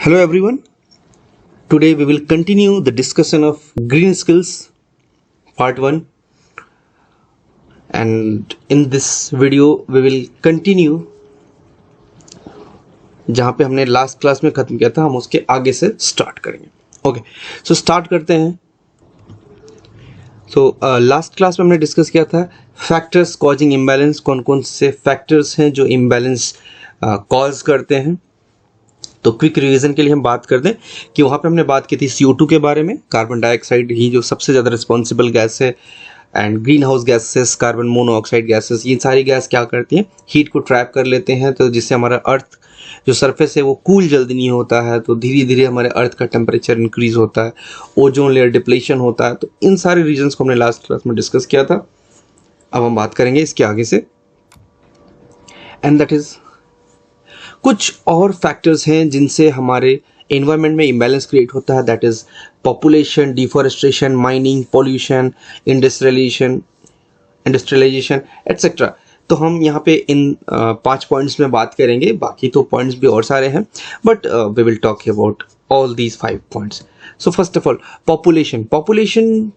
Hello everyone. Today we will continue the discussion of green skills part 1, and in this video we will continue जहाँ पे हमने last class में खत्म किया था हम उसके आगे से स्टार्ट करेंगे. ओके, सो स्टार्ट करते हैं. सो लास्ट क्लास में हमने डिस्कस किया था फैक्टर्स कॉजिंग इम्बैलेंस. कौन कौन से फैक्टर्स हैं जो इम्बैलेंस कॉज करते हैं. तो क्विक रिवीजन के लिए हम बात कर दें कि वहाँ पे हमने बात की थी CO2 के बारे में. कार्बन डाइऑक्साइड ही जो सबसे ज़्यादा रिस्पॉन्सिबल गैस है, and green house gases, carbon monoxide gases, ये सारी गैस क्या करती हैं, हीट को ट्रैप कर लेते हैं. तो जिससे हमारा अर्थ जो सरफेस है वो कूल जल्दी नहीं होता है, तो धीरे धीरे हमारे अर्थ का टेम्परेचर इंक्रीज होता है, ओजोन लेयर डिप्लेशन होता है. तो इन सारे रीजन्स को हमने लास्ट क्लास में डिस्कस किया था. अब हम बात करेंगे इसके आगे से, एंड दैट इज कुछ और फैक्टर्स हैं जिनसे हमारे एनवायरनमेंट में इम्बैलेंस क्रिएट होता है. That is population, deforestation, mining, pollution, industrialisation etcetera. तो हम यहाँ पे इन 5 पॉइंट्स में बात करेंगे. बाकी तो पॉइंट्स भी और सारे हैं, but we will talk about all these 5 points. So first of all population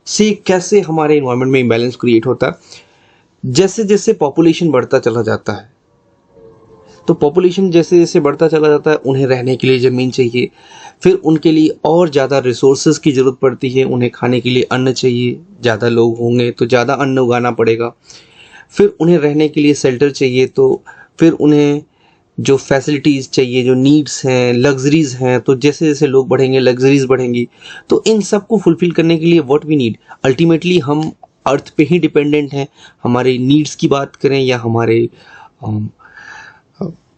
से कैसे हमारे एनवायरनमेंट में इम्बैलेंस क्रिएट होता है. जैसे जैसे पॉपुलेशन बढ़ता चला जाता है, तो पॉपुलेशन जैसे जैसे बढ़ता चला जाता है, उन्हें रहने के लिए ज़मीन चाहिए, फिर उनके लिए और ज़्यादा रिसोर्सेज की ज़रूरत पड़ती है. उन्हें खाने के लिए अन्न चाहिए, ज़्यादा लोग होंगे तो ज़्यादा अन्न उगाना पड़ेगा. फिर उन्हें रहने के लिए शेल्टर चाहिए, तो फिर उन्हें जो फैसिलिटीज़ चाहिए, जो नीड्स हैं, लग्जरीज़ हैं, तो जैसे जैसे लोग बढ़ेंगे लग्जरीज़ बढ़ेंगी. तो इन सब को फुलफिल करने के लिए व्हाट वी नीड, अल्टीमेटली हम अर्थ पे ही डिपेंडेंट हैं. हमारे नीड्स की बात करें या हमारे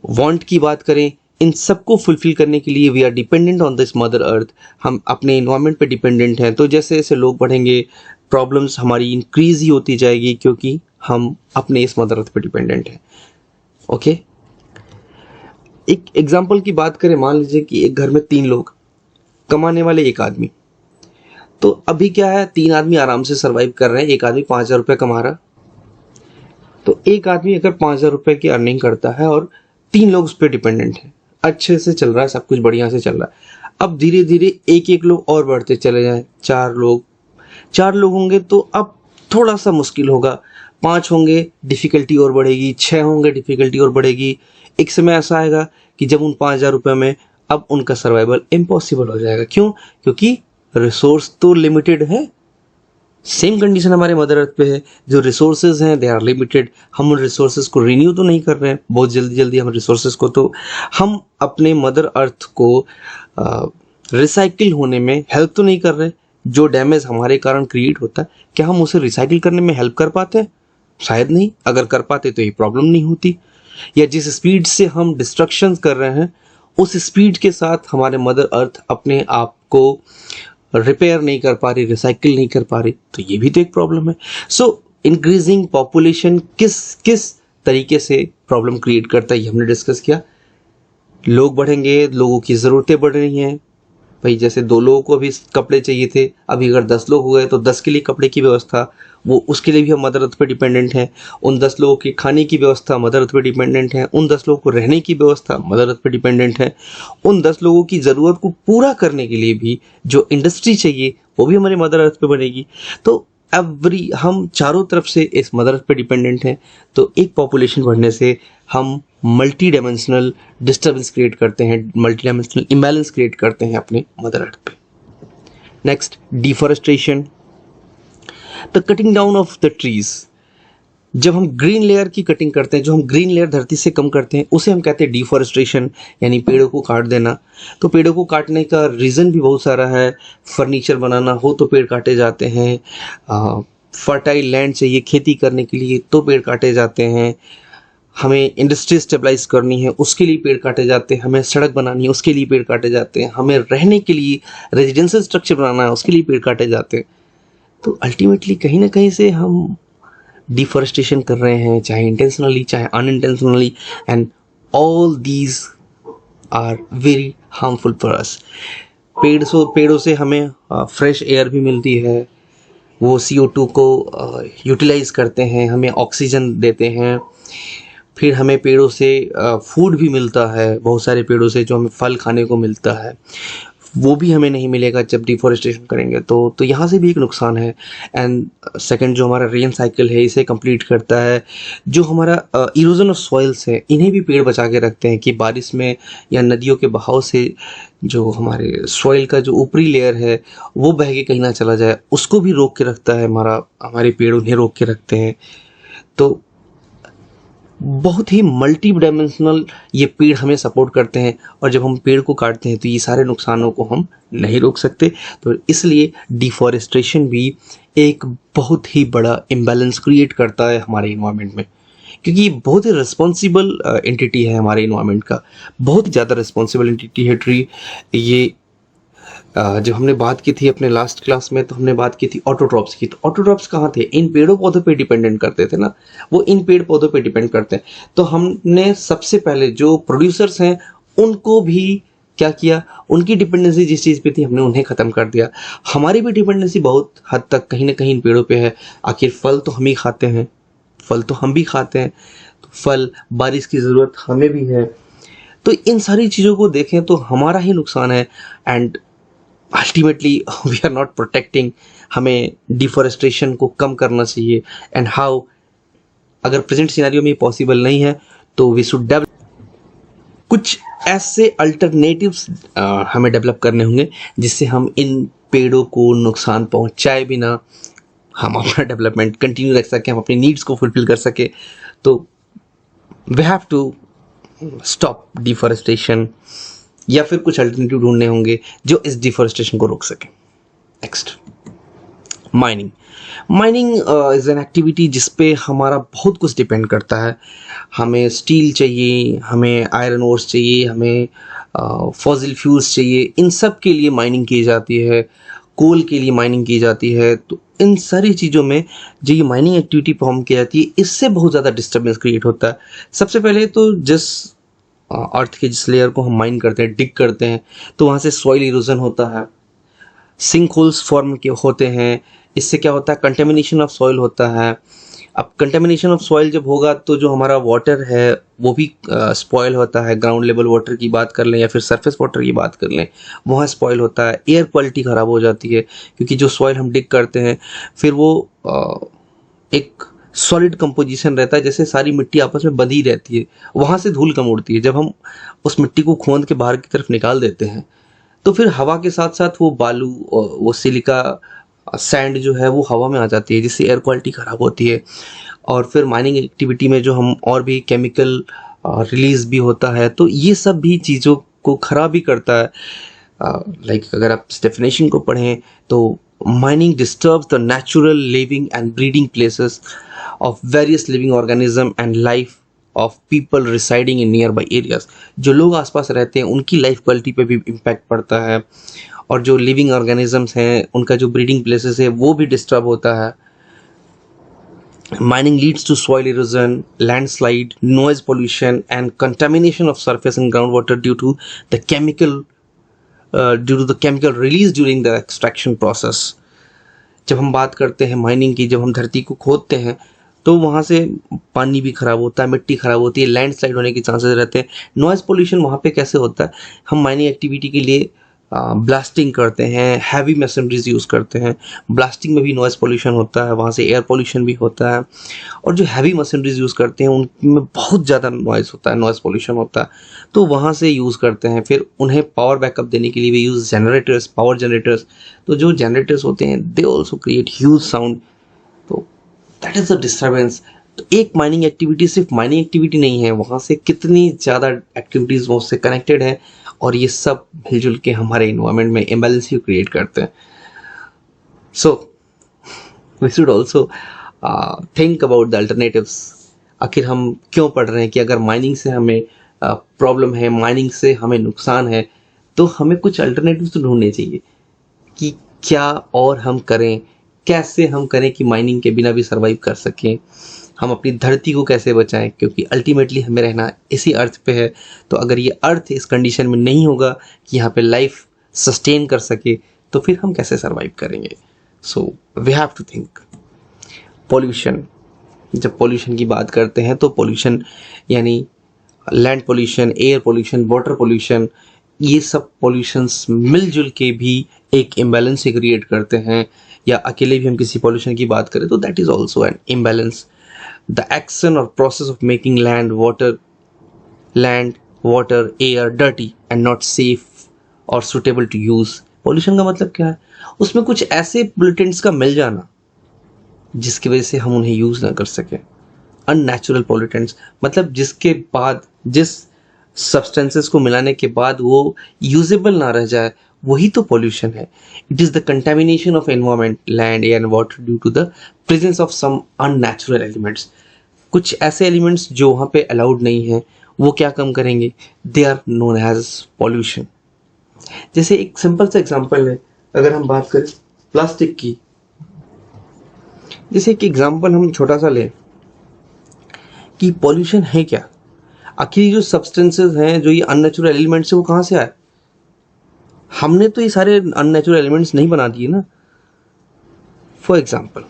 वांट की बात करें, इन सबको फुलफिल करने के लिए we are dependent on this mother earth. हम अपने इन्वायरमेंट पे डिपेंडेंट हैं. तो जैसे जैसे लोग बढ़ेंगे प्रॉब्लम्स हमारी इंक्रीज ही होती जाएगी, क्योंकि हम अपने इस मदर अर्थ पे डिपेंडेंट हैं. ओके, एक एग्जांपल की बात करें, मान लीजिए कि एक घर में 3 लोग, कमाने वाले 1 आदमी. तो अभी क्या है, 3 आदमी आराम से सर्वाइव कर रहे हैं. एक आदमी 5,000 रुपये कमा रहा. तो एक आदमी अगर 5,000 रुपये की अर्निंग करता है और 3 लोग उस पर डिपेंडेंट हैं, अच्छे से चल रहा है, सब कुछ बढ़िया से चल रहा है. अब धीरे धीरे एक एक लोग और बढ़ते चले जाएं. 4 लोग होंगे तो अब थोड़ा सा मुश्किल होगा. 5 होंगे, डिफिकल्टी और बढ़ेगी. 6 होंगे, डिफिकल्टी और बढ़ेगी. एक समय ऐसा आएगा कि जब उन 5,000 रुपये में अब उनका सर्वाइवल इम्पॉसिबल हो जाएगा. क्यों? क्योंकि रिसोर्स तो लिमिटेड है. सेम कंडीशन हमारे मदर अर्थ पे है. जो रिसोर्सेज हैं दे आर लिमिटेड. हम उन रिसोर्सेज को रिन्यू तो नहीं कर रहे हैं बहुत जल्दी हम रिसोर्सेज को, तो हम अपने मदर अर्थ को रिसाइकिल होने में हेल्प तो नहीं कर रहे. जो डैमेज हमारे कारण क्रिएट होता है, क्या हम उसे रिसाइकिल करने में हेल्प कर पाते हैं? शायद नहीं. अगर कर पाते तो ये प्रॉब्लम नहीं होती. या जिस स्पीड से हम डिस्ट्रक्शन कर रहे हैं, उस स्पीड के साथ हमारे मदर अर्थ अपने आप को रिपेयर नहीं कर पा रही, रिसाइकिल नहीं कर पा रही, तो ये भी तो एक प्रॉब्लम है. सो इंक्रीजिंग पॉपुलेशन किस तरीके से प्रॉब्लम क्रिएट करता है, ये हमने डिस्कस किया. लोग बढ़ेंगे, लोगों की ज़रूरतें बढ़ रही हैं. भाई जैसे 2 लोगों को अभी कपड़े चाहिए थे, अभी अगर 10 लोग हो गए तो 10 के लिए कपड़े की व्यवस्था, वो उसके लिए भी हम मदर अर्थ पे डिपेंडेंट हैं. उन 10 लोगों की खाने की व्यवस्था मदर अर्थ पे डिपेंडेंट है. उन 10 लोगों को रहने की व्यवस्था मदर अर्थ पे डिपेंडेंट है. उन 10 लोगों की ज़रूरत को पूरा करने के लिए भी जो इंडस्ट्री चाहिए वो भी हमारे मदर अर्थ पे बनेगी. तो हम चारों तरफ से इस मदर अर्थ पे डिपेंडेंट हैं. तो एक पॉपुलेशन बढ़ने से हम मल्टी डायमेंशनल डिस्टर्बेंस क्रिएट करते हैं, मल्टी डायमेंशनल इम्बैलेंस क्रिएट करते हैं अपने मदर अर्थ पे. Next, deforestation, the cutting down of the trees. जब हम ग्रीन लेयर की कटिंग करते हैं, जो हम ग्रीन लेयर धरती से कम करते हैं, उसे हम कहते हैं डिफॉरेस्टेशन, यानी पेड़ों को काट देना. तो पेड़ों को काटने का रीज़न भी बहुत सारा है. फर्नीचर बनाना हो तो पेड़ काटे जाते हैं. फर्टाइल लैंड चाहिए खेती करने के लिए तो पेड़ काटे जाते हैं. हमें इंडस्ट्री स्टेबलाइज करनी है उसके लिए पेड़ काटे जाते हैं. हमें सड़क बनानी है उसके लिए पेड़ काटे जाते हैं. हमें रहने के लिए रेजिडेंशियल स्ट्रक्चर बनाना है उसके लिए पेड़ काटे जाते हैं. तो अल्टीमेटली कहीं ना कहीं से हम डिफॉरेस्टेशन कर रहे हैं, चाहे इंटेंशनली चाहे unintentionally, and all these are very harmful for us. पेड़ों से हमें फ्रेश एयर भी मिलती है. वो CO2 को यूटिलाइज करते हैं, हमें ऑक्सीजन देते हैं. फिर हमें पेड़ों से फूड भी मिलता है, बहुत सारे पेड़ों से जो हमें फल खाने को मिलता है, वो भी हमें नहीं मिलेगा जब डिफॉरेस्टेशन करेंगे। तो यहाँ से भी एक नुकसान है। एंड सेकंड, जो हमारा रेन साइकिल है इसे कंप्लीट करता है। जो हमारा इरोजन ऑफ सॉइल्स है, इन्हें भी पेड़ बचा के रखते हैं कि बारिश में या नदियों के बहाव से जो हमारे सॉइल का जो ऊपरी लेयर है वो बह के कहीं ना चला जाए, उसको भी रोक के रखता है हमारे पेड़, उन्हें रोक के रखते हैं। तो बहुत ही मल्टी डायमेंशनल ये पेड़ हमें सपोर्ट करते हैं, और जब हम पेड़ को काटते हैं तो ये सारे नुकसानों को हम नहीं रोक सकते। तो इसलिए डिफॉरेस्टेशन भी एक बहुत ही बड़ा इम्बैलेंस क्रिएट करता है हमारे इन्वायरमेंट में, क्योंकि ये बहुत ही रिस्पॉन्सिबल एंटिटी है हमारे इन्वायरमेंट का, बहुत ही ज़्यादा रिस्पॉन्सिबल एंटिटी है ट्री। ये जब हमने बात की थी अपने लास्ट क्लास में, तो हमने बात की थी ऑटोट्रॉप्स की। तो ऑटोट्रॉप्स कहाँ थे? इन पेड़ों पौधों पे डिपेंडेंट करते थे ना, वो इन पेड़ पौधों पे डिपेंड करते हैं। तो हमने सबसे पहले जो प्रोड्यूसर्स हैं उनको भी क्या किया, उनकी डिपेंडेंसी जिस चीज़ पे थी हमने उन्हें ख़त्म कर दिया। हमारी भी डिपेंडेंसी बहुत हद तक कहीं ना कहीं इन पेड़ों पे है। आखिर फल तो हम ही खाते हैं, फल तो हम भी खाते हैं, तो फल, बारिश की ज़रूरत हमें भी है। तो इन सारी चीज़ों को देखें तो हमारा ही नुकसान है। And ultimately we are not protecting. हमें डिफॉरेस्टेशन को कम करना चाहिए। एंड हाउ, अगर प्रेजेंट सिनेरियो में पॉसिबल नहीं है तो वी शुड डेवलप कुछ ऐसे अल्टरनेटिव्स, हमें डेवलप करने होंगे जिससे हम इन पेड़ों को नुकसान पहुंचाए बिना हम अपना डेवलपमेंट कंटिन्यू रख सकें, हम अपनी नीड्स को फुलफिल कर सके। तो we have to stop deforestation, या फिर कुछ अल्टरनेटिव ढूंढने होंगे जो इस डिफॉरेस्टेशन को रोक सकें। Next, mining. Mining is an activity जिस पे हमारा बहुत कुछ डिपेंड करता है। हमें स्टील चाहिए, हमें आयरन ओर्स चाहिए, हमें फॉसिल फ्यूल्स चाहिए। इन सब के लिए माइनिंग की जाती है, कोल के लिए माइनिंग की जाती है। तो इन सारी चीज़ों में जो ये माइनिंग एक्टिविटी परफॉर्म की जाती है, इससे बहुत ज़्यादा डिस्टर्बेंस क्रिएट होता है। सबसे पहले तो जिस अर्थ के जिस लेयर को हम माइन करते हैं, डिग करते हैं, तो वहाँ से सॉइल इरोजन होता है, सिंक होल्स फॉर्म के होते हैं। इससे क्या होता है, कंटेमिनेशन ऑफ सॉइल होता है। अब कंटेमिनेशन ऑफ सॉइल जब होगा तो जो हमारा वाटर है वो भी स्पॉइल होता है। ग्राउंड लेवल वाटर की बात कर लें या फिर सरफेस वाटर की बात कर लें, वहाँ स्पॉइल होता है। एयर क्वालिटी ख़राब हो जाती है, क्योंकि जो सॉइल हम डिग करते हैं फिर वो एक सॉलिड कंपोजिशन रहता है, जैसे सारी मिट्टी आपस में बंधी रहती है, वहाँ से धूल कम उड़ती है। जब हम उस मिट्टी को खोद के बाहर की तरफ निकाल देते हैं तो फिर हवा के साथ साथ वो बालू, वो सिलिका सैंड जो है वो हवा में आ जाती है, जिससे एयर क्वालिटी ख़राब होती है। और फिर माइनिंग एक्टिविटी में जो हम और भी केमिकल रिलीज भी होता है, तो ये सब भी चीज़ों को ख़राब भी करता है। लाइक अगर आप इस डेफिनेशन को पढ़ें तो mining disturbs the natural living and breeding places of various living organism and life of people residing in nearby areas। जो लोग आसपास रहते हैं उनकी लाइफ क्वालिटी पे भी इम्पैक्ट पड़ता है, और जो लिविंग ऑर्गेनिजम्स हैं उनका जो ब्रीडिंग प्लेसेस है वो भी डिस्टर्ब होता है। Mining leads to soil erosion, landslide, noise pollution and contamination of surface and groundwater due to the chemical release during the extraction process। जब हम बात करते हैं माइनिंग की, जब हम धरती को खोदते हैं तो वहाँ से पानी भी ख़राब होता है, मिट्टी ख़राब होती है, लैंडस्लाइड होने के चांसेस रहते हैं। नॉइज़ पोल्यूशन वहाँ पे कैसे होता है, हम माइनिंग एक्टिविटी के लिए ब्लास्टिंग करते हैं, हैवी मशीनरीज यूज़ करते हैं, ब्लास्टिंग में भी नॉइज़ पोल्यूशन होता है, वहाँ से एयर पोल्यूशन भी होता है। और जो हैवी मशीनरीज यूज़ करते हैं उनमें बहुत ज़्यादा नॉइज़ होता है, नॉइज़ पोल्यूशन होता है, तो वहाँ से यूज़ करते हैं। फिर उन्हें पावर बैकअप देने के लिए भी यूज़ जनरेटर्स, पावर जनरेटर्स। तो जो जनरेटर्स होते हैं they also create huge sound, तो दैट इज़ द डिस्टर्बेंस। तो एक माइनिंग एक्टिविटी सिर्फ माइनिंग एक्टिविटी नहीं है, वहाँ से कितनी ज़्यादा एक्टिविटीज़ वो उससे कनेक्टेड है, और ये सब मिलजुल के हमारे इन्वायरमेंट में इम्बैलेंस ही क्रिएट करते हैं। So we should also think about the alternatives. आखिर हम क्यों पढ़ रहे हैं कि अगर माइनिंग से हमें प्रॉब्लम है, माइनिंग से हमें नुकसान है, तो हमें कुछ अल्टरनेटिव्स तो ढूंढने चाहिए कि क्या और हम करें, कैसे हम करें कि माइनिंग के बिना भी सर्वाइव कर सकें, हम अपनी धरती को कैसे बचाएं, क्योंकि अल्टीमेटली हमें रहना इसी अर्थ पे है। तो अगर ये अर्थ इस कंडीशन में नहीं होगा कि यहाँ पे लाइफ सस्टेन कर सके, तो फिर हम कैसे सर्वाइव करेंगे। So we have to think. Pollution, जब पोल्यूशन की बात करते हैं तो पोल्यूशन यानी land pollution, air pollution, water pollution, ये सब पोल्यूशंस मिलजुल के भी एक इम्बैलेंस ही क्रिएट करते हैं, या अकेले भी हम किसी पोल्यूशन की बात करें तो that is also an imbalance. The action or process of making land water air dirty and not safe or suitable to use. Pollution का मतलब क्या है? उसमें कुछ ऐसे पोल्यूटेंट्स का मिल जाना जिसकी वजह से हम उन्हें यूज ना कर सकें. अननेचुरल पोल्यूटेंट्स मतलब जिसके बाद, जिस सब्सटेंसेस को मिलाने के बाद वो यूजेबल ना रह जाए, वही तो पोल्यूशन है. It is the contamination of environment, land, air and water due to the presence of some unnatural elements. कुछ ऐसे एलिमेंट्स जो वहाँ पे अलाउड नहीं है, वो क्या कम करेंगे? They are known as pollution. जैसे एक सिंपल सा एग्जांपल है, अगर हम बात करें प्लास्टिक की, जैसे एक एग्जांपल हम छोटा सा लें कि पॉल्यूशन है क्या. आखिर जो सब्सटेंसेस हैं, जो ये अननेचुरल एलिमेंट्स है, वो कहाँ से आए? हमने तो ये सारे अननेचुरल एलिमेंट्स नहीं बना दिए ना. फॉर एग्जांपल,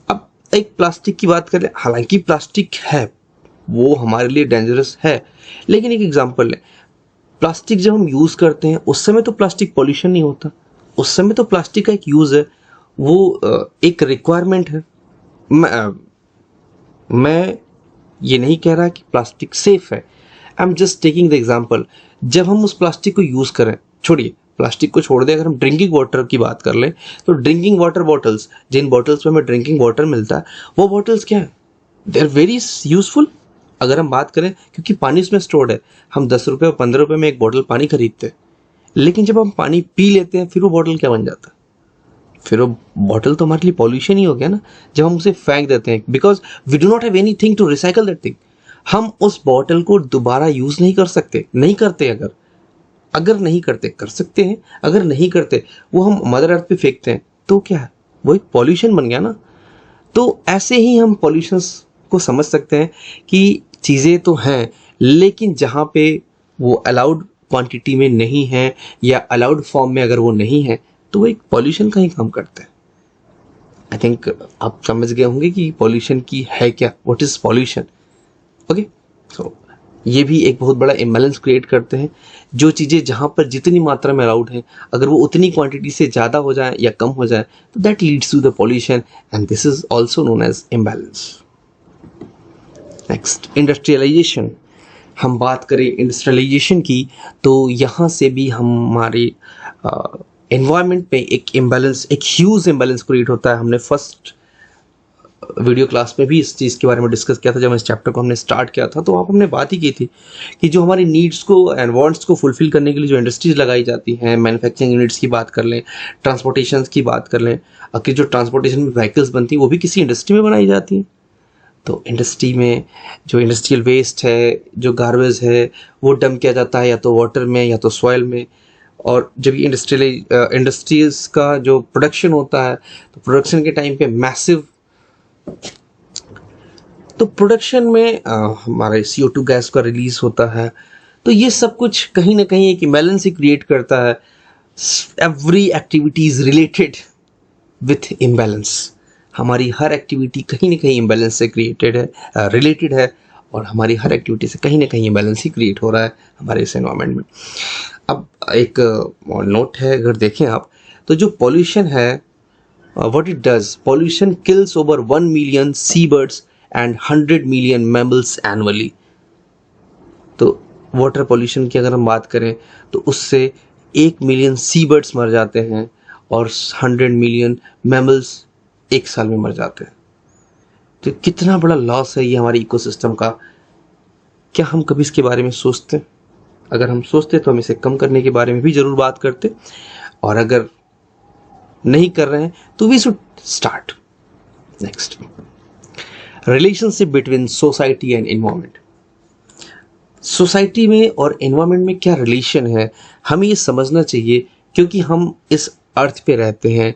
अब एक प्लास्टिक की बात करें, हालांकि प्लास्टिक है, वो हमारे लिए डेंजरस है, लेकिन एक एग्जांपल है, प्लास्टिक जब हम यूज करते हैं उस समय तो प्लास्टिक पॉल्यूशन नहीं होता. उस समय तो प्लास्टिक का एक यूज है, वो एक रिक्वायरमेंट है. मैं ये नहीं कह रहा कि प्लास्टिक सेफ है. I am just taking the example. जब हम उस प्लास्टिक को यूज करें, छोड़िए प्लास्टिक को छोड़ दे, अगर हम ड्रिंकिंग वाटर की बात कर लें तो ड्रिंकिंग वाटर बॉटल्स, जिन बॉटल्स में हमें ड्रिंकिंग वाटर मिलता है, वो बॉटल्स क्या है? They are very useful. अगर हम बात करें, क्योंकि पानी उसमें स्टोर्ड है, हम 10 रुपये और 15 रुपये में एक बॉटल पानी खरीदते हैं, लेकिन जब हम पानी पी लेते हैं फिर वो बॉटल क्या बन जाता है? फिर वो बॉटल तो हमारे लिए पॉल्यूशन ही हो गया ना, जब हम उसे फेंक देते हैं, because we do not have anything to recycle that thing. हम उस बॉटल को दोबारा यूज नहीं कर सकते, नहीं करते. अगर नहीं करते, कर सकते हैं, अगर नहीं करते, वो हम मदर अर्थ पे फेंकते हैं, तो क्या है? वो एक पॉल्यूशन बन गया ना. तो ऐसे ही हम पॉल्यूशंस को समझ सकते हैं कि चीज़ें तो हैं, लेकिन जहाँ पे वो अलाउड क्वांटिटी में नहीं है या अलाउड फॉर्म में अगर वो नहीं है, तो वो एक पॉल्यूशन का ही काम करता है. आई थिंक आप समझ गए होंगे कि पॉल्यूशन की है क्या, व्हाट इज पॉल्यूशन. ओके, सो ये भी एक बहुत बड़ा इम्बैलेंस क्रिएट करते हैं. जो चीज़ें जहाँ पर जितनी मात्रा में अलाउड है, अगर वो उतनी क्वांटिटी से ज़्यादा हो जाए या कम हो जाए, तो that leads to the pollution, and this is also known as imbalance. Next, industrialisation. हम बात करें इंडस्ट्रियलाइजेशन की, तो यहाँ से भी हमारे एनवायरनमेंट में एक इम्बैलेंस, एक ह्यूज इम्बैलेंस क्रिएट होता है. हमने फर्स्ट वीडियो क्लास में भी इस चीज़ के बारे में डिस्कस किया था. जब इस चैप्टर को हमने स्टार्ट किया था, तो वहाँ पर हमने बात ही की थी कि जो हमारी नीड्स को एंड वांट्स को फुलफिल करने के लिए जो इंडस्ट्रीज लगाई जाती हैं, मैन्युफैक्चरिंग यूनिट्स की बात कर लें, ट्रांसपोर्टेशन की बात कर लें, आखिर जो ट्रांसपोर्टेशन में व्हीकल्स बनती हैं वो भी किसी इंडस्ट्री में बनाई जाती हैं. तो इंडस्ट्री में जो इंडस्ट्रियल वेस्ट है, जो गार्बेज है, वो डंप किया जाता है या तो वाटर में या तो सॉइल में. और जब ये इंडस्ट्रीज का जो प्रोडक्शन होता है, तो प्रोडक्शन के टाइम पे मैसिव, तो प्रोडक्शन में हमारे CO2 गैस का रिलीज होता है. तो ये सब कुछ कहीं ना कहीं एक इम्बैलेंस ही क्रिएट करता है. Every activity is related with imbalance. हमारी हर एक्टिविटी कहीं ना कहीं इम्बैलेंस से रिलेटेड है, और हमारी हर एक्टिविटी से कहीं ना कहीं इम्बैलेंस ही क्रिएट हो रहा है हमारे इस एनवायरनमेंट में. अब एक नोट है, अगर देखें आप, तो जो पॉल्यूशन है, what it does, pollution kills over 1 million seabirds and 100 million mammals annually. तो वाटर पोल्यूशन की अगर हम बात करें, तो उससे 1 मिलियन सीबर्ड्स मर जाते हैं और 100 मिलियन मैमल्स एक साल में मर जाते हैं. तो कितना बड़ा लॉस है ये हमारे इकोसिस्टम का. क्या हम कभी इसके बारे में सोचते? अगर हम सोचते तो हम इसे कम करने के बारे में भी जरूर बात करते, और अगर नहीं कर रहे हैं तो we should start. Next, relationship between society and environment. Society में और एनवायरनमेंट में क्या रिलेशन है, हमें ये समझना चाहिए, क्योंकि हम इस अर्थ पे रहते हैं,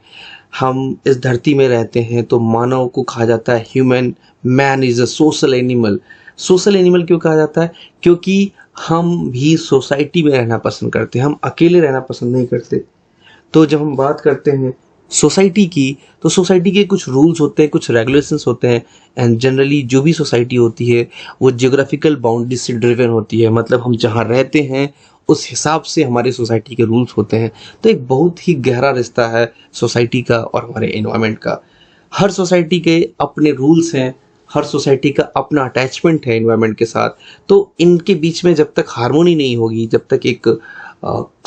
हम इस धरती में रहते हैं. तो मानव को कहा जाता है man is a social animal. Social animal क्यों कहा जाता है? क्योंकि हम भी सोसाइटी में रहना पसंद करते हैं, हम अकेले रहना पसंद नहीं करते. तो जब हम बात करते हैं सोसाइटी की, तो सोसाइटी के कुछ रूल्स होते हैं, कुछ रेगुलेशंस होते हैं, एंड जनरली जो भी सोसाइटी होती है वो जियोग्राफिकल बाउंड्री से ड्रिवन होती है, मतलब हम जहाँ रहते हैं उस हिसाब से हमारे सोसाइटी के रूल्स होते हैं। तो एक बहुत ही गहरा रिश्ता है सोसाइटी का और हमारे एनवायरनमेंट का। हर सोसाइटी के अपने रूल्स हैं, हर सोसाइटी का अपना अटैचमेंट है एनवायरनमेंट के साथ। तो इनके बीच में जब तक हार्मोनी नहीं होगी, जब तक एक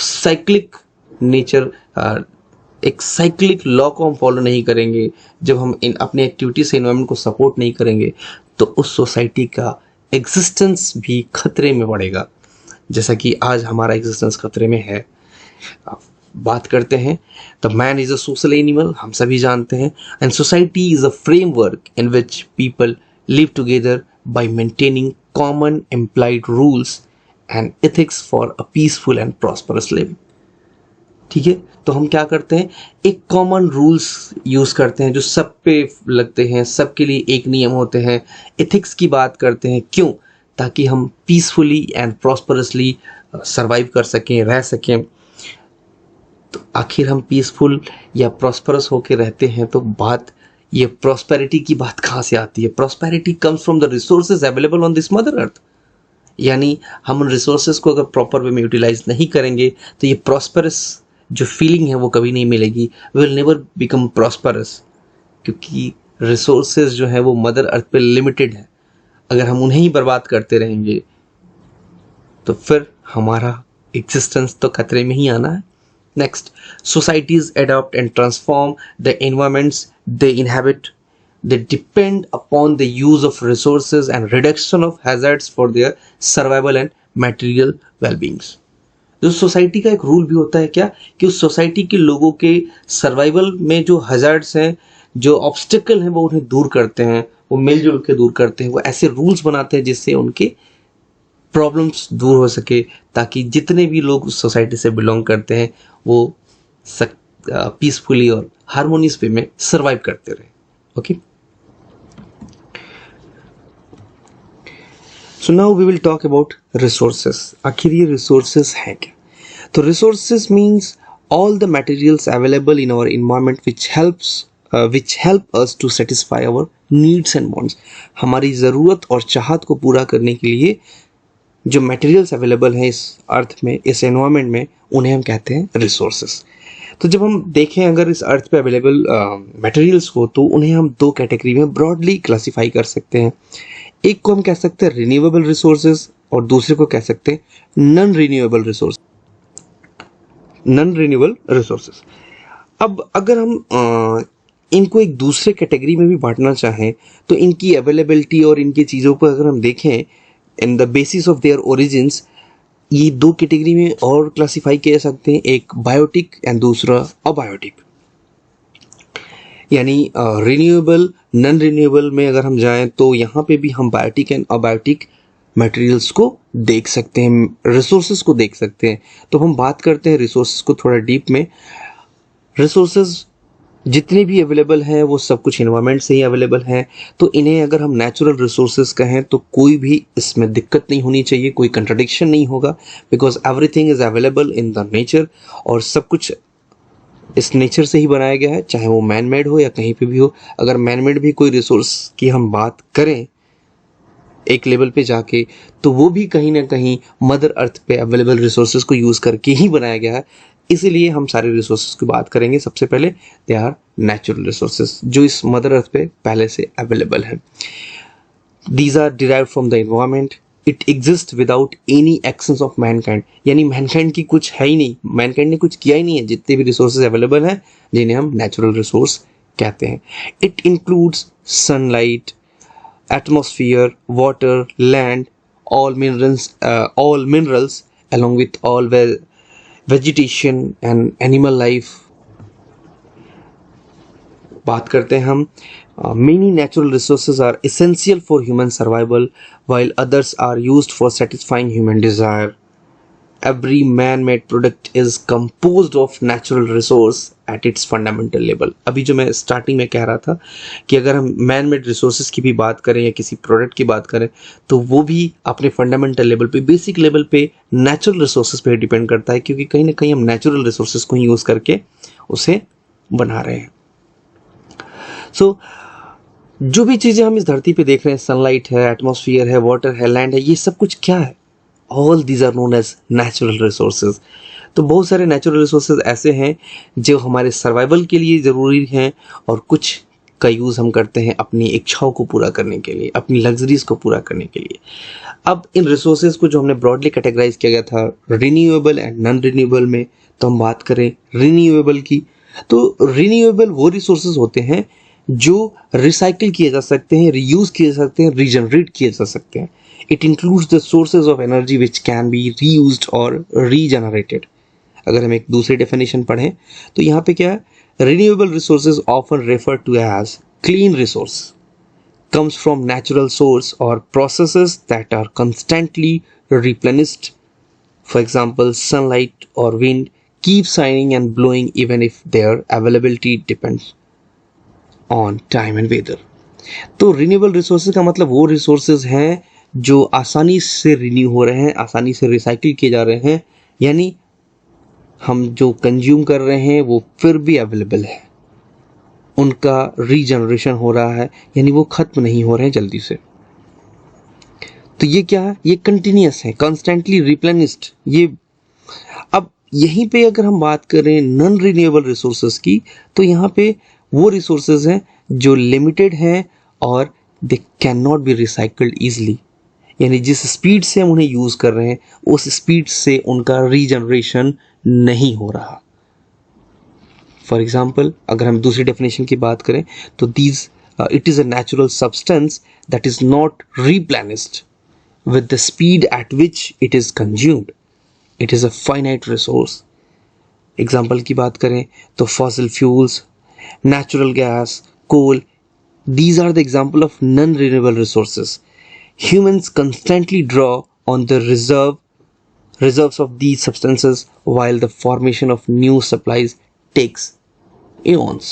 साइक्लिक नेचर, एक साइक्लिक लॉ को हम फॉलो नहीं करेंगे, जब हम इन अपने एक्टिविटी से एनवायरनमेंट को सपोर्ट नहीं करेंगे, तो उस सोसाइटी का एग्जिस्टेंस भी खतरे में पड़ेगा, जैसा कि आज हमारा एग्जिस्टेंस खतरे में है। अब बात करते हैं, the man is a social animal, हम सभी जानते हैं, and society is a framework in which people live together by maintaining common employed rules and ethics for a peaceful and prosperous living. ठीक है, तो हम क्या करते हैं, एक कॉमन रूल्स यूज करते हैं जो सब पे लगते हैं, सबके लिए एक नियम होते हैं। एथिक्स की बात करते हैं, क्यों? ताकि हम पीसफुली एंड प्रॉस्परसली सर्वाइव कर सकें, रह सकें। तो आखिर हम पीसफुल या प्रॉस्परस होके रहते हैं, तो बात ये प्रॉस्पेरिटी की बात कहाँ से आती है? Prosperity comes from the resources available on this mother अर्थ। यानी हम उन रिसोर्सेज को अगर प्रॉपर वे में यूटिलाइज नहीं करेंगे तो ये प्रॉस्परस जो फीलिंग है वो कभी नहीं मिलेगी, विल नेवर बिकम प्रॉस्परस, क्योंकि रिसोर्सेज जो है वो मदर अर्थ पे लिमिटेड है। अगर हम उन्हें ही बर्बाद करते रहेंगे तो फिर हमारा एग्जिस्टेंस तो खतरे में ही आना है। Next, societies adopt and transform the environments they inhabit, they depend upon the use of resources and reduction of hazards for their survival and material well-beings। जो सोसाइटी का एक रूल भी होता है क्या, कि उस सोसाइटी के लोगों के सर्वाइवल में जो हजार्ड्स हैं, जो ऑब्स्टिकल हैं, वो उन्हें दूर करते हैं, वो मिलजुल के दूर करते हैं, वो ऐसे रूल्स बनाते हैं जिससे उनके प्रॉब्लम्स दूर हो सके, ताकि जितने भी लोग उस सोसाइटी से बिलोंग करते हैं वो पीसफुली और हार्मोनियस वे में सर्वाइव करते रहे। Okay, so now we will talk about resources. आखिर ये रिसोर्सेस है क्या? तो resources means all the materials available in our environment which help us to satisfy our needs and wants. हमारी ज़रूरत और चाहत को पूरा करने के लिए जो मटेरियल्स अवेलेबल हैं इस अर्थ में, इस एनवायरमेंट में, उन्हें हम कहते हैं रिसोर्सेस। तो जब हम देखें अगर इस अर्थ पे अवेलेबल मटेरियल्स को, तो उन्हें हम दो कैटेगरी में ब्रॉडली क्लासीफाई कर सकते हैं। एक को हम कह सकते हैं रिन्यूएबल रिसोर्सेज और दूसरे को कह सकते हैं नॉन रिन्यूएबल रिसोर्सेज। अब अगर हम इनको एक दूसरे कैटेगरी में भी बांटना चाहें, तो इनकी अवेलेबिलिटी और इनकी चीज़ों पर अगर हम देखें in the basis of their origins, ये दो कैटेगरी में और क्लासीफाई किए जा सकते हैं, एक बायोटिक एंड दूसरा अबायोटिक। यानी रिन्यूएबल नॉन रिन्यूएबल में अगर हम जाएं तो यहाँ पे भी हम बायोटिक एंड अबायोटिक मटेरियल्स को देख सकते हैं, रिसोर्सेज को देख सकते हैं। तो हम बात करते हैं रिसोर्सेज को थोड़ा डीप में। रिसोर्सेज जितने भी अवेलेबल हैं वो सब कुछ एनवायरनमेंट से ही अवेलेबल हैं, तो इन्हें अगर हम नेचुरल रिसोर्सेज कहें तो कोई भी इसमें दिक्कत नहीं होनी चाहिए, कोई कंट्राडिक्शन नहीं होगा, because everything is available in the nature, और सब कुछ इस नेचर से ही बनाया गया है, चाहे वो मैन मेड हो या कहीं पे भी हो। अगर मैन मेड भी कोई रिसोर्स की हम बात करें एक लेवल पे जाके, तो वो भी कहीं ना कहीं मदर अर्थ पे अवेलेबल रिसोर्सेज को यूज़ करके ही बनाया गया है। इसीलिए हम सारे रिसोर्सेज की बात करेंगे। सबसे पहले दे आर नेचुरल रिसोर्सेज जो इस मदर अर्थ पे पहले से अवेलेबल है। These are derived from the environment, it exist without any actions of mankind. यानी मैनकाइंड की कुछ है ही नहीं, मैनकाइंड ने कुछ किया ही नहीं है। जितने भी रिसोर्सेज अवेलेबल हैं जिन्हें हम नेचुरल रिसोर्स कहते हैं। It includes sunlight, atmosphere, water, land, all minerals along with all vegetation and animal life। बात करते हैं हम, many natural resources are essential for human survival while others are used for satisfying human desire। Every man-made product is composed of natural resource at its fundamental level। अभी जो मैं starting में कह रहा था कि अगर हम मैन मेड रिसोर्सेज की भी बात करें या किसी प्रोडक्ट की बात करें, तो वो भी अपने फंडामेंटल लेवल पे, बेसिक लेवल पे नेचुरल रिसोर्सेज पे डिपेंड करता है, क्योंकि कहीं ना कहीं हम नेचुरल रिसोर्सेज को ही यूज़ करके उसे बना रहे हैं। सो जो भी चीज़ें हम इस धरती पे देख रहे हैं, सनलाइट है, एटमॉस्फेयर है, वाटर है, लैंड है, ये सब कुछ क्या है? All these are known as natural resources. तो बहुत सारे नेचुरल रिसोर्सेज ऐसे हैं जो हमारे सर्वाइवल के लिए ज़रूरी हैं, और कुछ का यूज़ हम करते हैं अपनी इच्छाओं को पूरा करने के लिए, अपनी लग्जरीज को पूरा करने के लिए। अब इन रिसोर्सेज को जो हमने ब्रॉडली कैटेगराइज किया गया था रिन्यूएबल एंड नॉन रिन्यूएबल में, तो हम बात करें रिन्यूएबल की, तो रिन्यूएबल वो रिसोर्सेज होते हैं जो रिसाइकिल किए जा सकते हैं, रीयूज किए जा सकते हैं, रीजनरेट किए जा सकते हैं। It includes the sources of energy which can be reused और रीजनरेटेड। अगर हम एक दूसरी डेफिनेशन पढ़ें तो यहाँ पे क्या है, renewable resources often refer to as clean resource, comes from natural source or processes that are constantly replenished. For example, sunlight or wind keep shining and blowing even if their availability depends on time and weather. तो renewable resources का मतलब वो resources हैं जो आसानी से renew हो रहे हैं, आसानी से recycle किए जा रहे हैं, यानी हम जो consume कर रहे हैं वो फिर भी available है, उनका रीजनरेशन हो रहा है, यानी वो खत्म नहीं हो रहे हैं जल्दी से। तो ये क्या है, ये कंटिन्यूअस है, कॉन्स्टेंटली रिप्लेनिस्ड। ये अब यहीं पे अगर हम बात करें नॉन रिन्यूएबल रिसोर्सेज की, तो यहाँ पे वो रिसोर्सेज हैं जो लिमिटेड हैं और they can not be recycled easily, यानी जिस स्पीड से हम उन्हें यूज कर रहे हैं उस स्पीड से उनका रीजनरेशन नहीं हो रहा। फॉर एग्जाम्पल, अगर हम दूसरी डेफिनेशन की बात करें तो it is a natural substance that is not replenished with the speed at which it is consumed. It is a finite resource. Example की बात करें तो fossil fuels, natural gas, coal, these are the example of non-renewable resources. Humans constantly draw on the reserves of these substances while the formation of new supplies takes eons.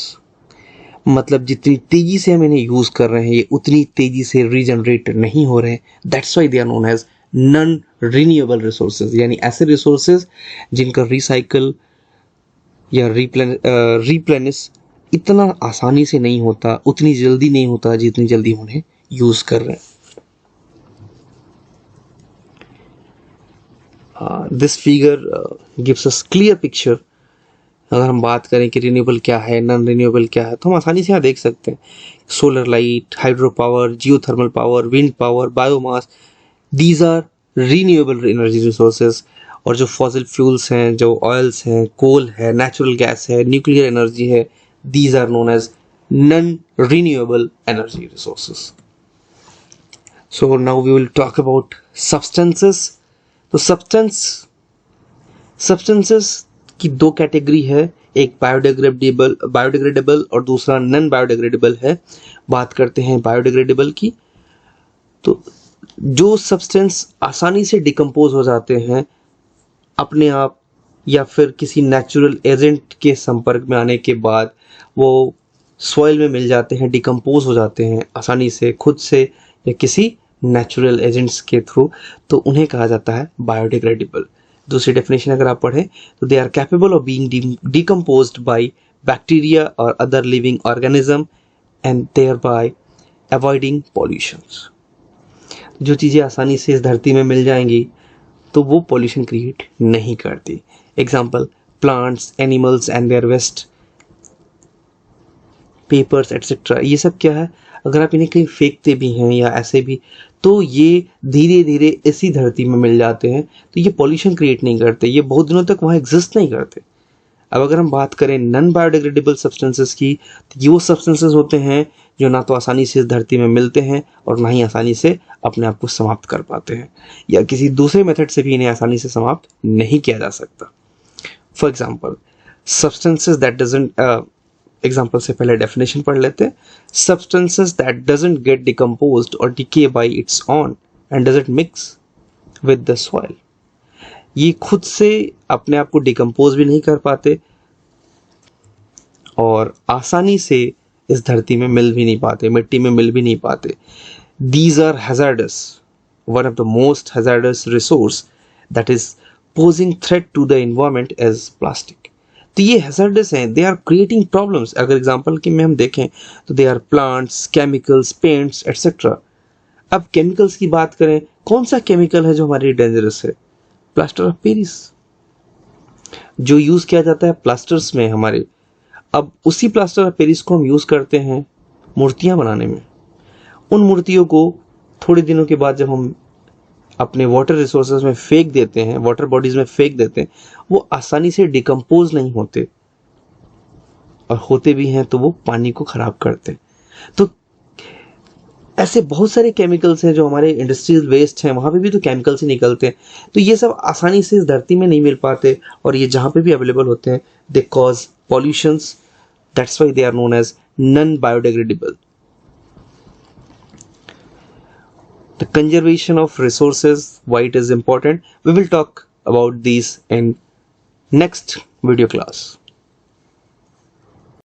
मतलब जितनी तेजी से हम इन्हें यूज कर रहे हैं ये उतनी तेजी से रीजनरेट नहीं हो रहे हैं। That's why they are known as non renewable resources, यानी ऐसे रिसोर्सेज जिनका रिसाइकल या रिप्लेनिश इतना आसानी से नहीं होता, उतनी जल्दी नहीं होता जितनी जल्दी उन्हें यूज कर रहे हैं। This figure gives us clear picture. अगर हम बात करें कि रिन्यूएबल क्या है, नॉन रिन्यूएबल क्या है, तो हम आसानी से यहाँ देख सकते हैं solar light, hydro power, geothermal power, wind power, biomass, these are renewable energy resources. और जो फॉसिल फ्यूल्स हैं, जो ऑयल्स हैं, कोल है, नेचुरल गैस है, न्यूक्लियर एनर्जी है, these are known as non-renewable energy resources. So now we will talk about substances. तो substances की दो कैटेगरी है, एक बायोडिग्रेडेबल और दूसरा नॉन बायोडिग्रेडेबल है। बात करते हैं बायोडिग्रेडेबल की। तो जो सब्सटेंस आसानी से डिकम्पोज हो जाते हैं अपने आप या फिर किसी नेचुरल एजेंट के संपर्क में आने के बाद वो सॉइल में मिल जाते हैं, डिकम्पोज हो जाते हैं आसानी से, खुद से या किसी नेचुरल एजेंट्स के थ्रू, तो उन्हें कहा जाता है बायोडिग्रेडेबल। दूसरी डेफिनेशन अगर आप पढ़ें तो they are capable of being decomposed by bacteria or other living organism and thereby avoiding pollutions. जो चीज़ें आसानी से इस धरती में मिल जाएंगी तो वो पॉल्यूशन क्रिएट नहीं करती। Example, plants, animals and their waste, papers etcetera. ये सब क्या है, अगर आप इन्हें कहीं फेंकते भी हैं या ऐसे भी, तो ये धीरे धीरे इसी धरती में मिल जाते हैं, तो ये पॉल्यूशन क्रिएट नहीं करते, ये बहुत दिनों तक वहाँ एग्जिस्ट नहीं करते। अब अगर हम बात करें नॉन बायोडिग्रेडेबल सब्सटेंसेस की, तो ये वो सब्सटेंसेस होते हैं जो ना तो आसानी से इस धरती में मिलते हैं और ना ही आसानी से अपने आप को समाप्त कर पाते हैं, या किसी दूसरे मेथड से भी इन्हें आसानी से समाप्त नहीं किया जा सकता। For example, substances that doesn't, example से पहले डेफिनेशन पढ़ लेते हैं। Substances that doesn't get decomposed or decay by its own and doesn't mix with the soil. ये खुद से अपने आप को डिकम्पोज भी नहीं कर पाते और आसानी से इस धरती में मिल भी नहीं पाते, मिट्टी में मिल भी नहीं पाते। These are hazardous, one of the most hazardous resource that is posing threat to the environment is plastic. तो ये हैजर्डस हैं, दे आर क्रिएटिंग प्रॉब्लम्स। अगर एग्जांपल के में हम देखें तो they are plants, chemicals, paints etcetera. अब केमिकल्स की बात करें, कौन सा केमिकल है जो हमारे लिए डेंजरस है? प्लास्टर ऑफ पेरिस, जो यूज किया जाता है प्लास्टर्स में हमारे। अब उसी प्लास्टर ऑफ पेरिस को हम यूज करते हैं मूर्तियां बनाने में। उन मूर्तियों को थोड़े दिनों के बाद जब हम अपने वाटर रिसोर्सेज में फेंक देते हैं, वाटर बॉडीज में फेंक देते हैं, वो आसानी से डिकम्पोज नहीं होते, और होते भी हैं तो वो पानी को खराब करते हैं। तो ऐसे बहुत सारे केमिकल्स हैं जो हमारे इंडस्ट्रियल वेस्ट हैं, वहां पे भी तो केमिकल्स ही निकलते हैं। तो ये सब आसानी से इस धरती में नहीं मिल पाते, और ये जहां पे भी अवेलेबल होते हैं they cause pollutions, that's why they are known as non biodegradable. The conservation of resources, why it is important, we will talk about these in next video class.